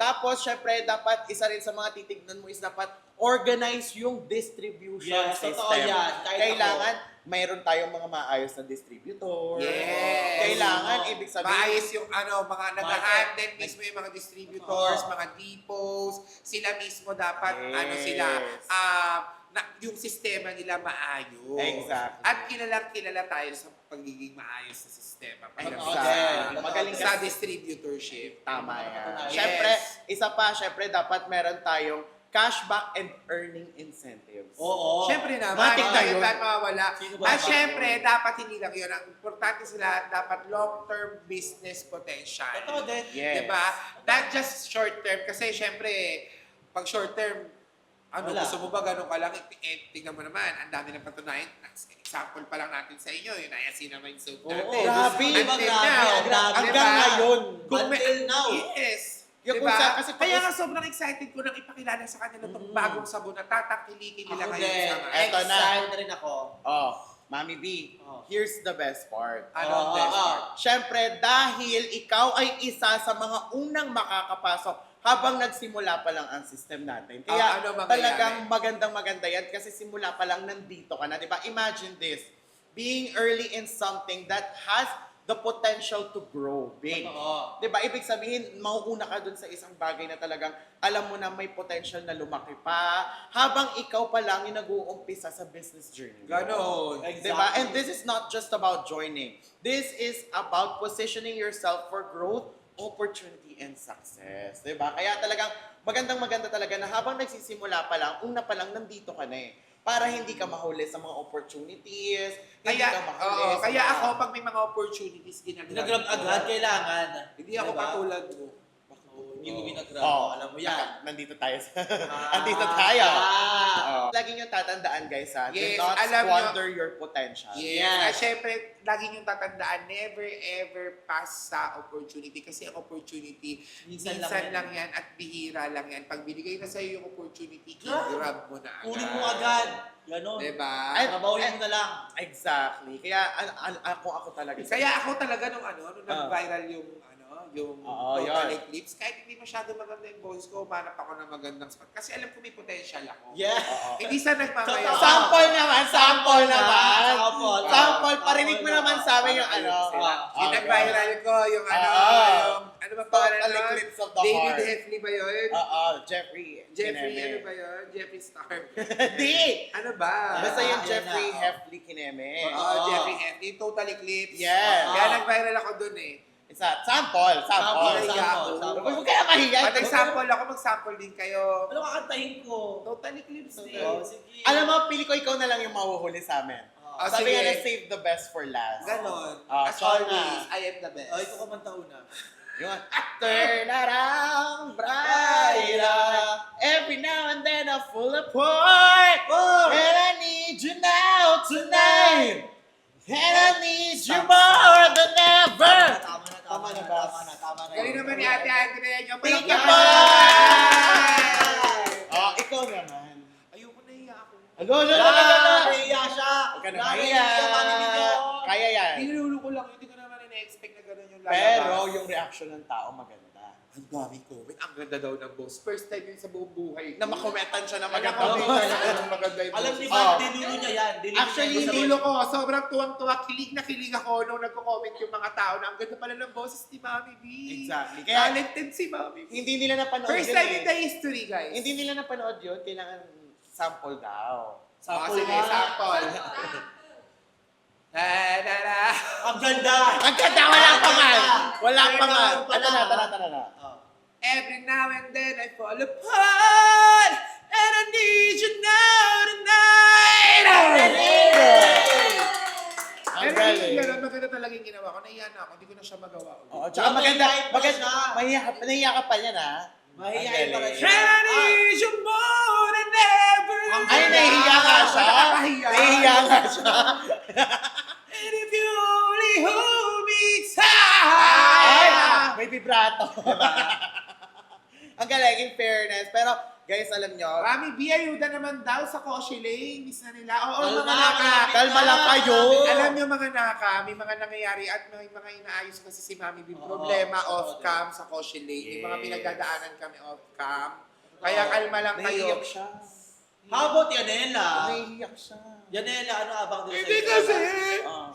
Tapos, syempre, dapat isa rin sa mga titignan mo is dapat organize yung distribution Yes, system. totoo yan. Kahit Kailangan, mayroon tayong mga maayos na distributor. Yes. Kailangan, ibig sabihin, Maayos yung mga nag-handle mismo yung mga distributors, Oo. mga depots, sila mismo dapat, Yes. yung sistema nila maayos. Exactly. At kilala tayo sa pagiging maayos na sistema. Totoo Sa, din. Magaling sa kasi. distributorship. Tama yan. Yes. Syempre, isa pa, syempre, dapat meron tayong cashback and earning incentives. Oo. Siyempre naman, Matik na hindi yun. tayo mawawala. Sino ba At ba? syempre, dapat hindi lang yun. Ang importante sila, dapat long-term business potential. Totoo din. Yes. Diba? Not just short-term. Kasi syempre, pag short-term, Wala. gusto mo ba ganun ka lang? Tingnan mo naman, ang dami ng patunayan. Example pa lang natin sa inyo, yung niacinamide soap Oo. natin. Grabe. Until Grabe, now. grabe. Hanggang Diba? ngayon. Until now. Yes. Yung Diba? kung saan- kasi Kaya pag- nga sobrang excited ko nang ipakilala sa kanila itong bagong sabon na tatangkilikin nila Ako ngayon din. sa mga. Eto na. Excited rin ako. Oh, Mami B, Oh. here's the best part. Ano ang best part? Syempre, dahil ikaw ay isa sa mga unang makakapasok habang nagsimula pa lang ang system natin. Kaya Ano mangyayari? talagang magandang-maganda yan kasi simula pa lang nandito ka na. Diba? Imagine this, being early in something that has the potential to grow big. Totoo. Diba? Ibig sabihin, mauuna ka dun sa isang bagay na talagang alam mo na may potential na lumaki pa habang ikaw pa lang yung nag-uumpisa sa business journey. Ganon. Exactly. Diba? And this is not just about joining. This is about positioning yourself for growth, opportunity, and success. Diba? Kaya talagang magandang-maganda talaga na habang nagsisimula pa lang, una pa lang nandito ka na eh. Para hindi ka mahuli sa mga opportunities, hindi Kaya, ka mahuli sa kaya mga- ako, pag may mga opportunities, Ginagrab agad, kailangan. Hindi ako Diba? katulad mo. Oo, hindi mo ginagrab. Oh, Alam mo yan. Nandito tayo sa... Ah. Andito tayo. Ah. Oh. Lagi nyo tatandaan guys ha. Yes, Do not alam nyo- squander your potential. Yes. Yes. At syempre, lagi niyong tatandaan, never ever pass sa opportunity. Kasi ang opportunity, minsan lang yan at bihira lang yan. Pag binigay na sa'yo yung opportunity, i-grab mo na agad. Kunin mo agad. Ganon. Diba? Trabahuin mo na lang. Exactly. Kaya ako talaga. Kaya ako talaga nung nag-viral yung yun. clips, kahit hindi masyado maganda yung boses ko, umanap ako ng magandang spot. Kasi alam ko may potential ako. Yeah. Hindi sa nagmamaya. Totoo. Sample naman, sample naman. Sample. Sample, parinig mo naman sa amin yung ano. Yung nag-viral ko, yung ano ba pangalan Total nun? eclipse of the David heart. Heffley ba yun? Jeffrey. Jeffrey, Kineme. ano ba yun? Jeffrey Star. Hindi! Ano ba? Basta yung Ayan Jeffrey na, Heffley Kineme. Oo, Jeffrey Heffley. Total Eclipse. Yes. Kaya nag-viral ako dun eh. Isa, sample. Sample. Huwag ka na mahiya. Pag nag-sample ako, mag-sample din kayo. Ano kakantahin ko? Total Eclipse din. Oh, sige. Alam mo, pili ko ikaw na lang yung mahuhuli sa amin. Ah, Sabi sige. nga na save the best for last. Ganon. Ah, As so always, na. I am the best. Oh, ikaw kumanta una. Yung turn around brighter. Every now and then I full apart. And I need you now tonight. And I need you more than ever. Tama na ba? Tama na. Galing naman ni Ate Andrea nyo. Thank you po. Oh, ikaw naman. Ayoko na iya ako. Alo. Nahiya siya. Huwag ka na Nahiya, maninigyo. Kaya yan. Nilulo ko lang. Hindi ko naman ina-expect na gano'n yung Pero yung reaction ng tao maganda. Ang daming comment. Ang ganda daw ng boss. First time yun sa buong buhay. Na makomentan siya na Maganda maganda. maganda yung Alam boss. ni Oh. Mark, dinulo niya yan. Dinulo Actually, niya. Nilulo ko, sobrang tuwang-tuwa, kilig na kilig ako nung nagko-comment yung mga tao na ang ganda pala ng boses ni Mami B. Exactly. Kaya Talented si Mami B. hindi nila napanood First yun time eh. in the history, guys. Hindi nila napanood yun. Kailangan sample daw. Sample Sample sige, nga. sample. Da-da-da. Ang ganda. Ang ganda! Wala pa man! Wala pa man! Wala Tara na. Oh. Every now and then I fall apart and I need you now tonight. Ang Pero galing. yung gano'n, maganda talaga yung ginawa ko. Naiya na ako, hindi ko na siya magawa ulit. Oo, tsaka maganda. Mahihain pa siya. Mahiya ka pa niyan ha. Mahihain pa rin And siya. I need you more than ever. Ay, nahihiya nga siya. Nakakahiya. Nahihiya nga siya. And if you only hold me Ay! tight. May vibrato. Ang galing, in fairness. Pero, Guys, alam nyo, Rami B, ayuda naman daw sa Koshilay. Miss na nila. Oo, Kalma, mga naka. malapit kalma lang kayo. Alam nyo mga naka, may mga nangyayari at may mga inaayos kasi si Mami B. Problema off-cam sa Koshilay. May mga Yes. pinagdadaanan kami off-cam. Kaya kalma lang kayo. Naiiyak siya. How about Yanela? Naiiyak siya. Yanela, ano abang din Hindi kasi. Ah.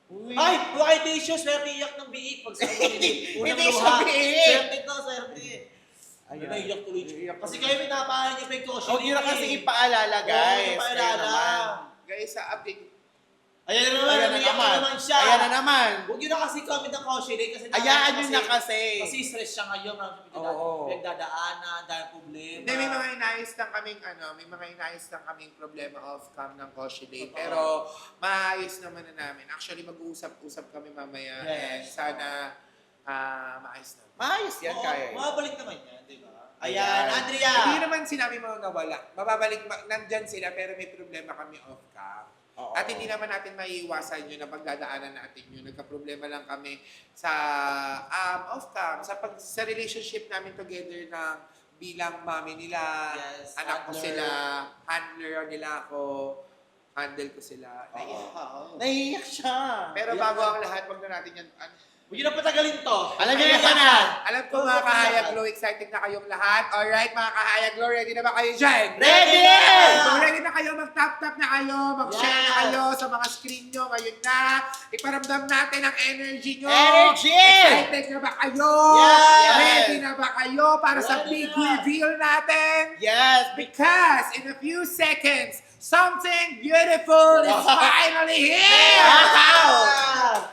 Uy. Ay, why the issues? Swerte iyak ng biik pag sa Hindi unang siya luha. biik. Swerte to, swerte. Ayun. Naiiyak tuloy. Naiiyak Kasi tuloy. kayo may napahan niyo may caution. Huwag nyo na kasi ipaalala, guys. Oo, Kayo ipaalala. naman. Guys, sa update. Ayan na naman, Ayan na naiiyak na naman. naman siya. Ayan na naman. Huwag yun na kasi comment ng caution kasi Ayaan nyo na kasi. Kasi stress siya ngayon, marami Oo. pinagdadaanan, dahil problema. Hindi, may mga inayos lang kaming may mga inayos lang kaming problema off-cam ng Koshilay. Oo. Pero maayos naman na namin. Actually, mag-uusap-usap kami mamaya. And Yes. sana maayos naman. Maayos yan, Oo, kaya. mabalik naman yan, di ba? Ayan. Ayan, Andrea! Hindi naman sinabi mo nawala. Mababalik, nandyan sila pero may problema kami off-cam. Oo. At hindi naman natin maiiwasan yun na pagdadaanan natin yun. Nagka-problema lang kami sa off-cam, sa relationship namin together ng bilang mami nila, Yes, anak ko handler. sila, handler nila ako, handle ko sila. Naiyak. Naiiyak siya. Pero bago ang lahat, wag na natin yan. Huwag yun na patagalin to. Alam niyo na sana. Alam ko mga kahayag glow, excited na kayong lahat. Alright mga kahayag glow, ready na ba kayo dyan? Ready! Kung ready na kayo, mag-tap-tap na kayo, mag-share na Yes. kayo sa mga screen nyo ngayon na. Iparamdam natin ang energy nyo. Energy! Excited na ba kayo? Yes. Ready na ba kayo para sa Ready big na. reveal natin? Yes. Because in a few seconds, something beautiful is finally here! Wow!